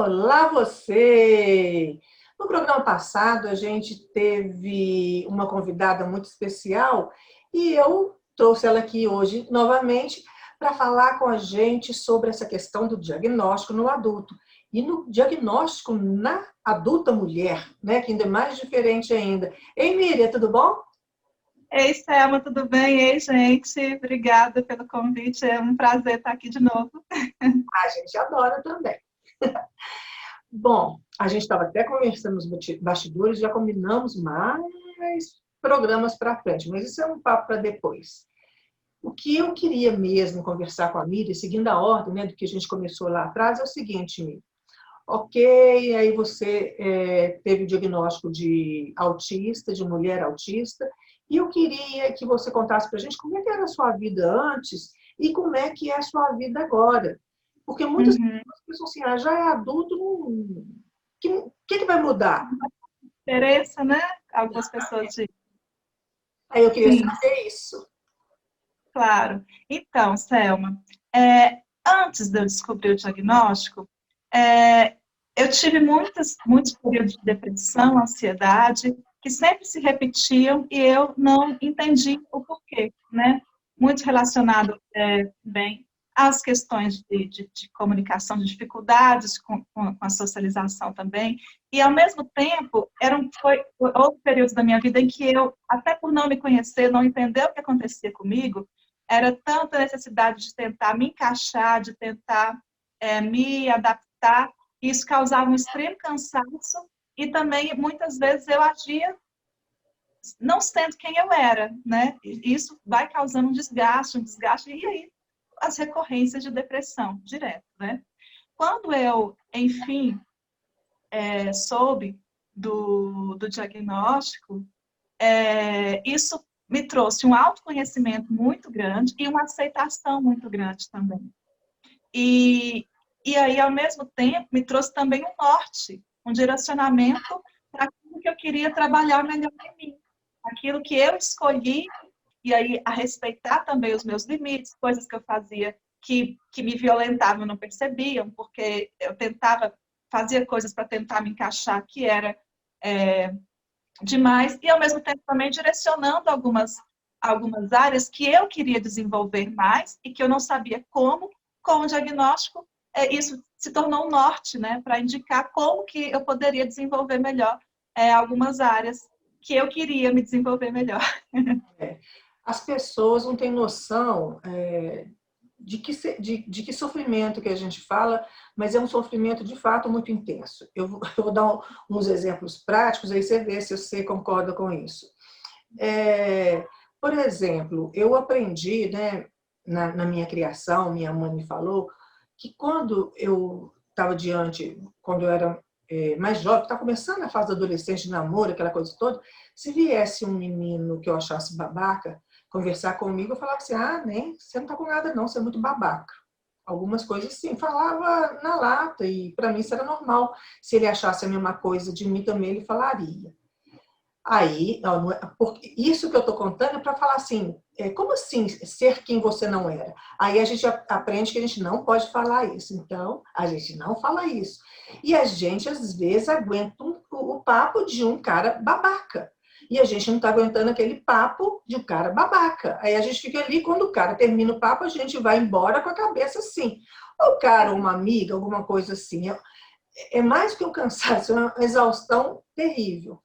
Olá, você! No programa passado, a gente teve uma convidada muito especial e eu trouxe ela aqui hoje novamente para falar com a gente sobre essa questão do diagnóstico no adulto e no diagnóstico na adulta mulher, né? Que ainda é mais diferente ainda. Ei, Miriam, tudo bom? Ei, Selma, tudo bem? Ei, gente, obrigada pelo convite. É um prazer estar aqui de novo. A gente adora também. Bom, a gente estava até conversando nos bastidores, já combinamos mais programas para frente, mas isso é um papo para depois. O que eu queria mesmo conversar com a Miriam, seguindo a ordem, né, do que a gente começou lá atrás, é o seguinte, Miriam. Ok, aí você teve o diagnóstico de autista, de mulher autista, e eu queria que você contasse para a gente como é que era a sua vida antes e como é que é a sua vida agora. Porque muitas Uhum. pessoas pensam assim, já é adulto, o que vai mudar? Interessa, né? Algumas pessoas dizem. Aí eu queria Sim, saber isso. claro. Então, Selma, antes de eu descobrir o diagnóstico, eu tive muitos períodos de depressão, ansiedade, que sempre se repetiam e eu não entendi o porquê, né? Muito relacionado, bem, às questões de comunicação, de dificuldades com a socialização também. E, ao mesmo tempo, houve períodos da minha vida em que eu, até por não me conhecer, não entender o que acontecia comigo, era tanta necessidade de tentar me encaixar, de tentar me adaptar, e isso causava um extremo cansaço e também, muitas vezes, eu agia não sendo quem eu era, né? E isso vai causando um desgaste, e aí as recorrências de depressão, direto, né? Quando eu, enfim, soube do diagnóstico, isso me trouxe um autoconhecimento muito grande e uma aceitação muito grande também. E, e aí, ao mesmo tempo, me trouxe também um norte, um direcionamento para aquilo que eu queria trabalhar melhor em mim, aquilo que eu escolhi, e aí a respeitar também os meus limites, coisas que eu fazia que me violentavam, eu não percebiam, porque eu fazia coisas para tentar me encaixar, que era é, demais, e ao mesmo tempo também direcionando algumas áreas que eu queria desenvolver mais e que eu não sabia como. Com o diagnóstico, isso se tornou um norte, né, para indicar como que eu poderia desenvolver melhor algumas áreas que eu queria me desenvolver melhor. As pessoas não têm noção de que sofrimento que a gente fala, mas é um sofrimento de fato muito intenso. Eu vou dar uns exemplos práticos, aí você vê se você concorda com isso. Por exemplo, eu aprendi, né, na minha criação, minha mãe me falou, que quando eu estava quando eu era mais jovem, estava começando a fase adolescente, de namoro, aquela coisa toda, se viesse um menino que eu achasse babaca, conversar comigo, eu falava assim, nem, você não está com nada não, você é muito babaca. Algumas coisas sim, falava na lata, e para mim isso era normal. Se ele achasse a mesma coisa de mim também, ele falaria. Aí, porque isso que eu estou contando é para falar assim, como assim ser quem você não era? Aí a gente aprende que a gente não pode falar isso. Então, a gente não fala isso. E a gente, às vezes, aguenta o papo de um cara babaca. E a gente não está aguentando aquele papo de um cara babaca. Aí a gente fica ali, quando o cara termina o papo, a gente vai embora com a cabeça assim. O cara, uma amiga, alguma coisa assim. É mais que um cansaço, é uma exaustão terrível.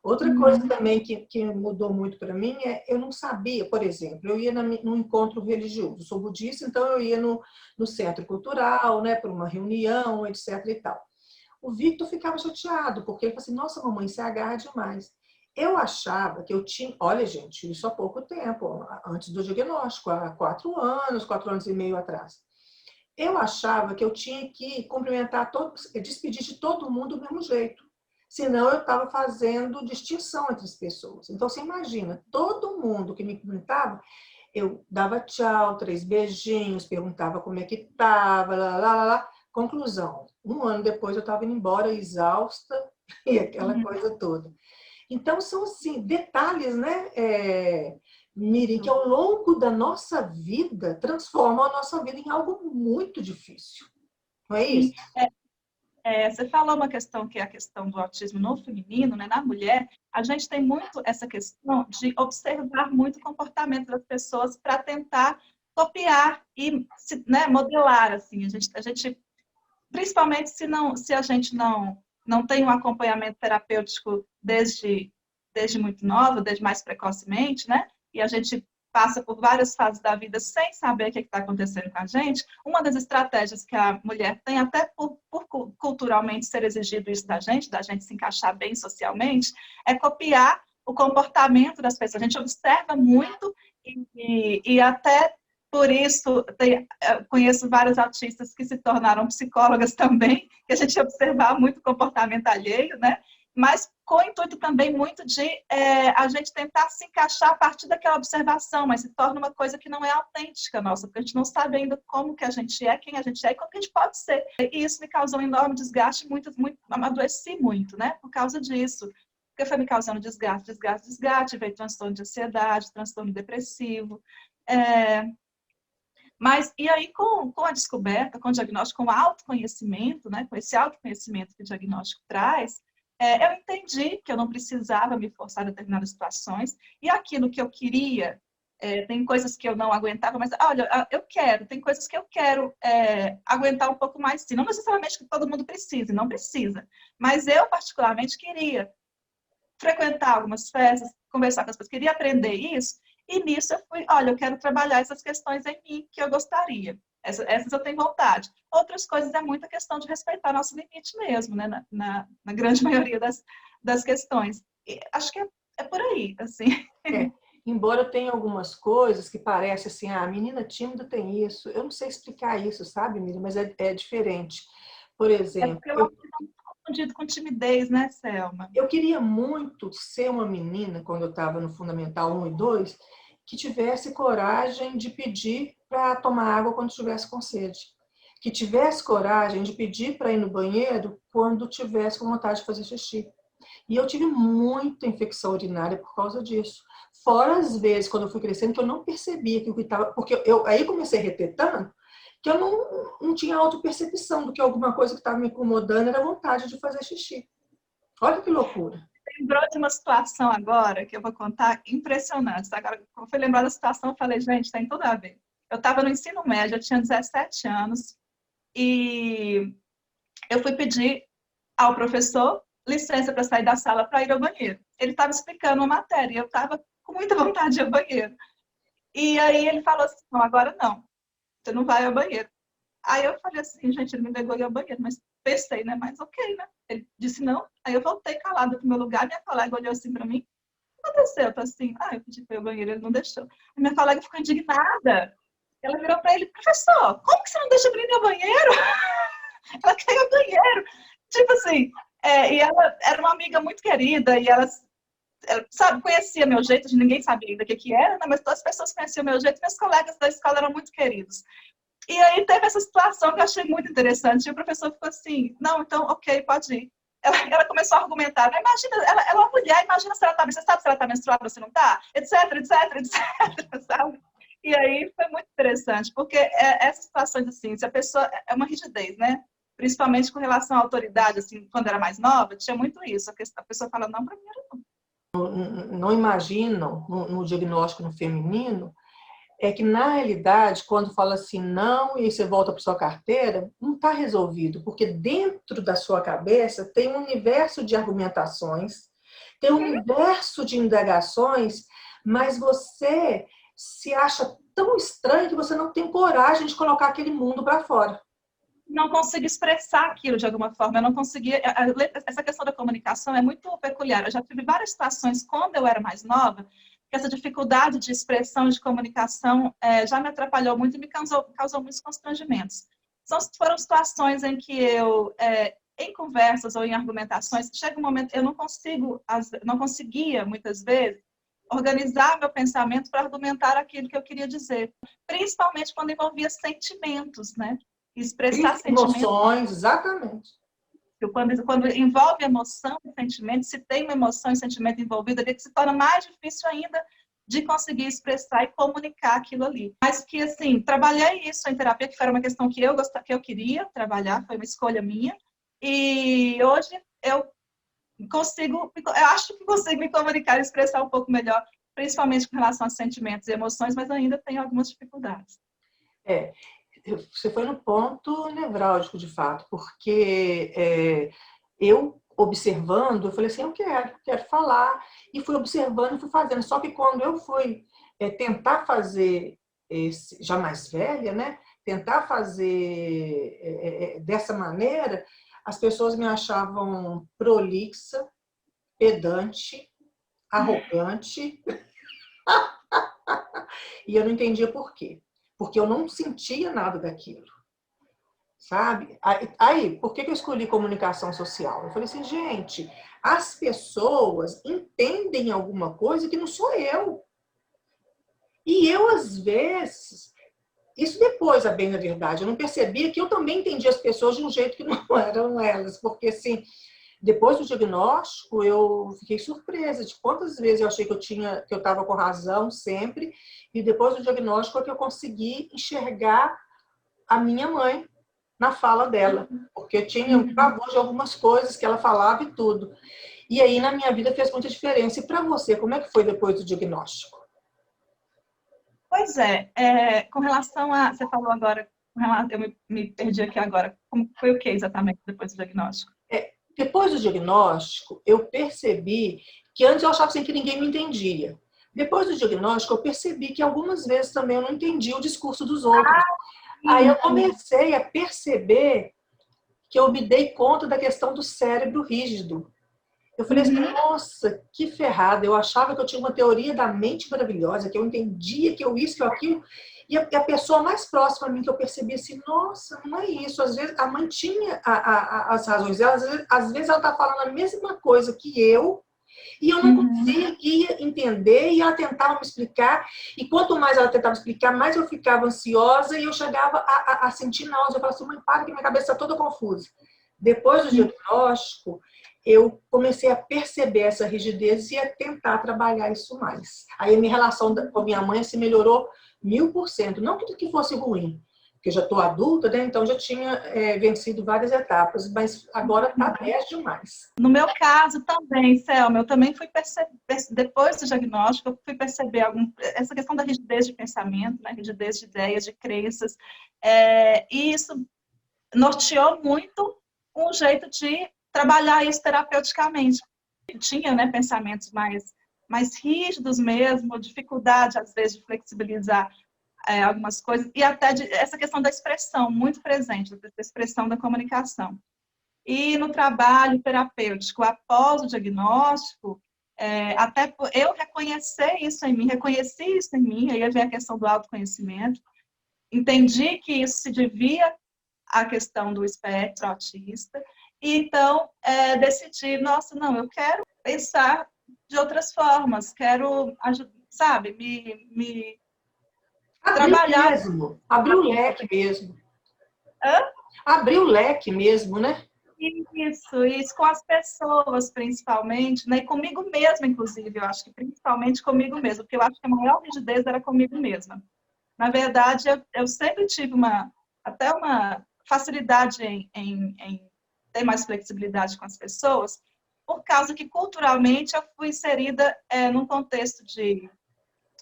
Outra coisa Uhum. também que mudou muito para mim eu não sabia, por exemplo, eu ia num encontro religioso, eu sou budista, então eu ia no centro cultural, né, para uma reunião, etc e tal. O Victor ficava chateado, porque ele falou assim, nossa mamãe, você agarra demais. Eu achava que eu tinha, olha gente, isso há pouco tempo, antes do diagnóstico, há 4 anos, 4 anos e meio atrás. Eu achava que eu tinha que cumprimentar todos, despedir de todo mundo do mesmo jeito. Senão eu estava fazendo distinção entre as pessoas. Então você imagina, todo mundo que me cumprimentava, eu dava tchau, 3 beijinhos, perguntava como é que estava, lá, lá, lá, lá. Conclusão, 1 ano depois eu estava indo embora exausta e aquela Uhum. coisa toda. Então, são assim, detalhes, né, Miriam, que ao longo da nossa vida transformam a nossa vida em algo muito difícil. Não é Sim. isso? Você falou uma questão que é a questão do autismo no feminino, né? Na mulher, a gente tem muito essa questão de observar muito o comportamento das pessoas para tentar copiar e, né, modelar, assim. A gente principalmente se a gente não tem um acompanhamento terapêutico desde muito nova, desde mais precocemente, né? E a gente passa por várias fases da vida sem saber o que está acontecendo com a gente, uma das estratégias que a mulher tem, até por culturalmente ser exigido isso da gente se encaixar bem socialmente, é copiar o comportamento das pessoas. A gente observa muito e até por isso, conheço vários autistas que se tornaram psicólogas também, que a gente observar muito o comportamento alheio, né? Mas com o intuito também muito de a gente tentar se encaixar a partir daquela observação, mas se torna uma coisa que não é autêntica nossa, porque a gente não sabe ainda como que a gente é, quem a gente é e como que a gente pode ser. E isso me causou um enorme desgaste, amadurecí muito, né? Por causa disso. Porque foi me causando desgaste, veio transtorno de ansiedade, transtorno depressivo. Mas, e aí, com a descoberta, com o diagnóstico, com o autoconhecimento, né, com esse autoconhecimento que o diagnóstico traz, eu entendi que eu não precisava me forçar em determinadas situações, e aquilo que eu queria, tem coisas que eu não aguentava, mas, olha, tem coisas que eu quero aguentar um pouco mais, sim. Não necessariamente que todo mundo precise, não precisa, mas eu, particularmente, queria frequentar algumas festas, conversar com as pessoas, queria aprender isso, e nisso eu fui, olha, eu quero trabalhar essas questões em mim que eu gostaria. Essas eu tenho vontade. Outras coisas é muita questão de respeitar nosso limite mesmo, né? Na grande maioria das questões. E acho que é por aí, assim. Embora tenha algumas coisas que parecem assim, a menina tímida tem isso. Eu não sei explicar isso, sabe, Miriam? Mas é diferente. Por exemplo... porque eu confundido com timidez, né, Selma? Eu queria muito ser uma menina, quando eu estava no Fundamental 1 e 2, que tivesse coragem de pedir para tomar água quando estivesse com sede. Que tivesse coragem de pedir para ir no banheiro quando tivesse com vontade de fazer xixi. E eu tive muita infecção urinária por causa disso. Fora as vezes, quando eu fui crescendo, que eu não percebia que o que estava... Porque eu aí comecei a reter tanto que eu não tinha autopercepção do que alguma coisa que estava me incomodando era a vontade de fazer xixi. Olha que loucura. Lembrou de uma situação agora, que eu vou contar, impressionante. Agora, quando eu fui lembrar da situação, eu falei, gente, tem tudo a ver. Eu estava no ensino médio, eu tinha 17 anos, e eu fui pedir ao professor licença para sair da sala para ir ao banheiro. Ele estava explicando uma matéria, e eu estava com muita vontade de ir ao banheiro. E aí ele falou assim, não, agora não, você não vai ao banheiro. Aí eu falei assim, gente, ele me negou ir ao banheiro, mas pensei, né? Mas ok, né? Ele disse não. Aí eu voltei calada pro meu lugar, minha colega olhou assim para mim, o que aconteceu? Eu tô assim, eu pedi para ir ao banheiro, ele não deixou. A minha colega ficou indignada. Ela virou para ele, professor, como que você não deixa a menina ir ao banheiro? Ela quer ir ao banheiro. Tipo assim, e ela era uma amiga muito querida, e ela sabe, conhecia meu jeito, ninguém sabia ainda o que era, né? Mas todas as pessoas conheciam meu jeito, meus colegas da escola eram muito queridos. E aí teve essa situação que eu achei muito interessante. E o professor ficou assim, não, então, ok, pode ir. Ela começou a argumentar, né? Imagina, ela é uma mulher, imagina se ela tá, você sabe se ela está menstruada ou se não está? Etc, sabe? E aí foi muito interessante, porque essas situações, assim, se a pessoa, é uma rigidez, né? Principalmente com relação à autoridade, assim, quando era mais nova, tinha muito isso. A pessoa fala, não, para mim era não. Não imaginam, no diagnóstico no feminino, é que, na realidade, quando fala assim, não, e você volta para sua carteira, não está resolvido, porque dentro da sua cabeça tem um universo de argumentações, tem um universo de indagações, mas você se acha tão estranho que você não tem coragem de colocar aquele mundo para fora. Não consigo expressar aquilo de alguma forma, eu não conseguia... Essa questão da comunicação é muito peculiar. Eu já tive várias situações, quando eu era mais nova, que essa dificuldade de expressão, de comunicação, já me atrapalhou muito e me causou muitos constrangimentos. Foram situações em que eu, em conversas ou em argumentações, chega um momento, eu não conseguia, muitas vezes, organizar meu pensamento para argumentar aquilo que eu queria dizer. Principalmente quando envolvia sentimentos, né? Expressar sentimentos. Emoções, exatamente. Quando envolve emoção e sentimento, se tem uma emoção e sentimento envolvido ali, que se torna mais difícil ainda de conseguir expressar e comunicar aquilo ali. Mas que, assim, trabalhei isso em terapia, que foi uma questão que eu queria trabalhar, foi uma escolha minha, E hoje eu acho que consigo me comunicar e expressar um pouco melhor, principalmente com relação a sentimentos e emoções, mas ainda tenho algumas dificuldades. É, você foi no ponto nevrálgico, de fato, porque eu observando, eu falei assim, eu quero falar, e fui observando e fui fazendo. Só que quando eu fui tentar fazer, já mais velha, né, tentar fazer dessa maneira, as pessoas me achavam prolixa, pedante, arrogante, e eu não entendia por quê. Porque eu não sentia nada daquilo. Sabe? Aí, por que eu escolhi comunicação social? Eu falei assim, gente, as pessoas entendem alguma coisa que não sou eu. E eu, às vezes, isso depois, a bem da verdade, eu não percebia que eu também entendia as pessoas de um jeito que não eram elas. Porque, assim, depois do diagnóstico, eu fiquei surpresa de quantas vezes eu achei que eu estava com razão sempre, e depois do diagnóstico é que eu consegui enxergar a minha mãe na fala dela, porque eu tinha um pavor de algumas coisas que ela falava e tudo. E aí, na minha vida, fez muita diferença. E para você, como é que foi depois do diagnóstico? Pois com relação a... Você falou agora, eu me perdi aqui agora. Como foi o que exatamente depois do diagnóstico? Depois do diagnóstico, eu percebi que antes eu achava assim, que ninguém me entendia. Depois do diagnóstico, eu percebi que algumas vezes também eu não entendia o discurso dos outros. Aí eu comecei a perceber que eu me dei conta da questão do cérebro rígido. Eu falei assim, nossa, que ferrada. Eu achava que eu tinha uma teoria da mente maravilhosa, que eu entendia que eu isso, que eu aquilo. E a pessoa mais próxima a mim que eu percebi assim, nossa, não é isso. Às vezes a mãe tinha as razões dela, às vezes ela está falando a mesma coisa que eu, e eu não conseguia entender, e ela tentava me explicar, e quanto mais ela tentava explicar, mais eu ficava ansiosa, e eu chegava a sentir náusea. Eu falava assim, mãe, para que minha cabeça está toda confusa. Depois do diagnóstico, eu comecei a perceber essa rigidez e a tentar trabalhar isso mais. Aí a minha relação com a minha mãe se melhorou 1000%. Não que fosse ruim, porque eu já estou adulta, né? Então já tinha vencido várias etapas, mas agora está 10 demais. No meu caso também, Selma, eu também fui perceber, depois do diagnóstico, eu fui perceber essa questão da rigidez de pensamento, né? Rigidez de ideias, de crenças, e isso norteou muito um jeito de trabalhar isso terapeuticamente. Eu tinha, né, pensamentos mais rígidos mesmo, dificuldade, às vezes, de flexibilizar algumas coisas, e até essa questão da expressão, muito presente, da expressão da comunicação. E no trabalho terapêutico, após o diagnóstico, até eu reconheci isso em mim, aí vem a questão do autoconhecimento, entendi que isso se devia à questão do espectro autista, e então decidi, nossa, não, eu quero pensar de outras formas, quero, sabe, me trabalhar. Abriu o leque mesmo. Hã? Abriu o leque mesmo, né? Isso com as pessoas, principalmente, né? E comigo mesma, inclusive, eu acho que principalmente comigo mesma, porque eu acho que a maior rigidez era comigo mesma. Na verdade, eu sempre tive até uma facilidade em ter mais flexibilidade com as pessoas, por causa que culturalmente eu fui inserida num contexto de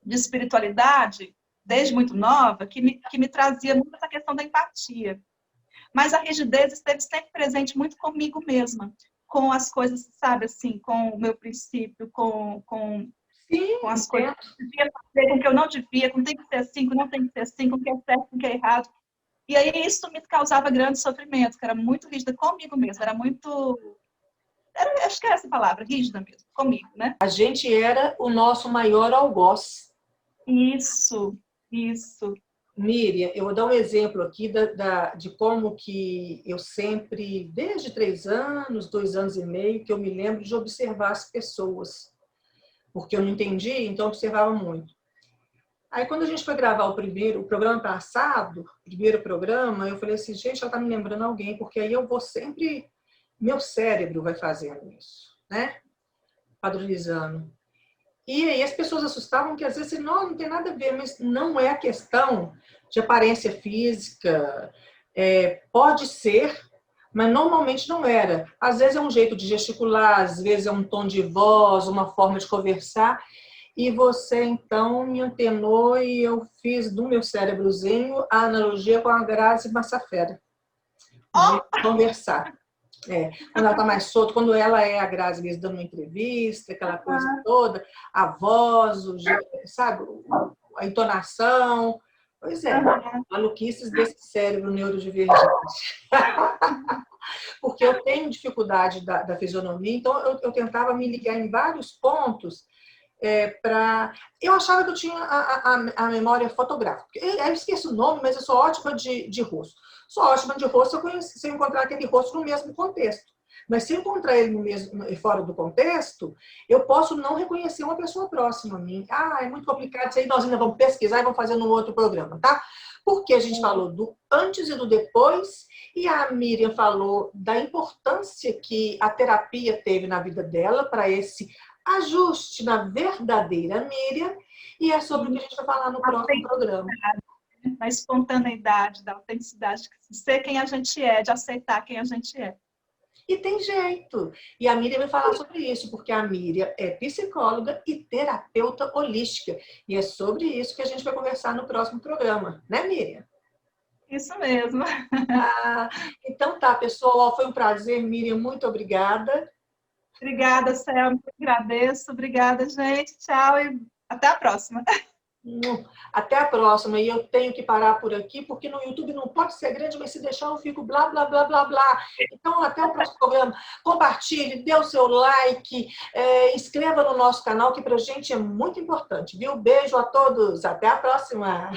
espiritualidade, desde muito nova, que me trazia muito essa questão da empatia. Mas a rigidez esteve sempre presente muito comigo mesma, com as coisas, sabe, assim, com o meu princípio, com as coisas que eu devia fazer, com o que eu não devia, com tem que ser assim, com não tem que ser assim, com o que é certo, com o que é errado. E aí isso me causava grande sofrimento, que era muito rígida comigo mesma, acho que é essa palavra, rígida mesmo, comigo, né? A gente era o nosso maior algoz. Isso. Miriam, eu vou dar um exemplo aqui de como que eu sempre, desde 3 anos, 2 anos e meio, que eu me lembro de observar as pessoas. Porque eu não entendi, então eu observava muito. Aí quando a gente foi gravar o programa passado, o primeiro programa, eu falei assim, gente, ela está me lembrando alguém, porque aí eu vou sempre, meu cérebro vai fazendo isso, né? Padronizando. E aí as pessoas assustavam que às vezes não tem nada a ver, mas não é a questão de aparência física. Pode ser, mas normalmente não era. Às vezes é um jeito de gesticular, às vezes é um tom de voz, uma forma de conversar, e você, então, me antenou e eu fiz do meu cérebrozinho a analogia com a Grazi Massafera, de Oh! conversar. Quando ela está mais solta, quando ela é a Grazi mesmo dando uma entrevista, aquela coisa toda, a voz, sabe, a entonação. Pois é, maluquices desse cérebro neurodivergente. Porque eu tenho dificuldade da fisionomia, então eu tentava me ligar em vários pontos eu achava que eu tinha a memória fotográfica. Eu esqueço o nome, mas eu sou ótima de rosto. Sou ótima de rosto se eu encontrar aquele rosto no mesmo contexto. Mas se eu encontrar ele fora do contexto, eu posso não reconhecer uma pessoa próxima a mim. É muito complicado isso aí, nós ainda vamos pesquisar e vamos fazer num outro programa, tá? Porque a gente falou do antes e do depois, e a Miriam falou da importância que a terapia teve na vida dela para esse ajuste na verdadeira Miriam, e é sobre o que a gente vai falar no próximo programa. Da espontaneidade, da autenticidade, de ser quem a gente é, de aceitar quem a gente é. E tem jeito. E a Miriam vai falar sobre isso, porque a Miriam é psicóloga e terapeuta holística. E é sobre isso que a gente vai conversar no próximo programa, né, Miriam? Isso mesmo. Então tá, pessoal, foi um prazer, Miriam, muito obrigada. Obrigada, Selma, agradeço. Obrigada, gente. Tchau e até a próxima. Até a próxima. E eu tenho que parar por aqui, porque no YouTube não pode ser grande, mas se deixar eu fico blá, blá, blá, blá, blá. Então, até o próximo programa. Compartilhe, dê o seu like, inscreva no nosso canal, que pra gente é muito importante, viu? Beijo a todos. Até a próxima.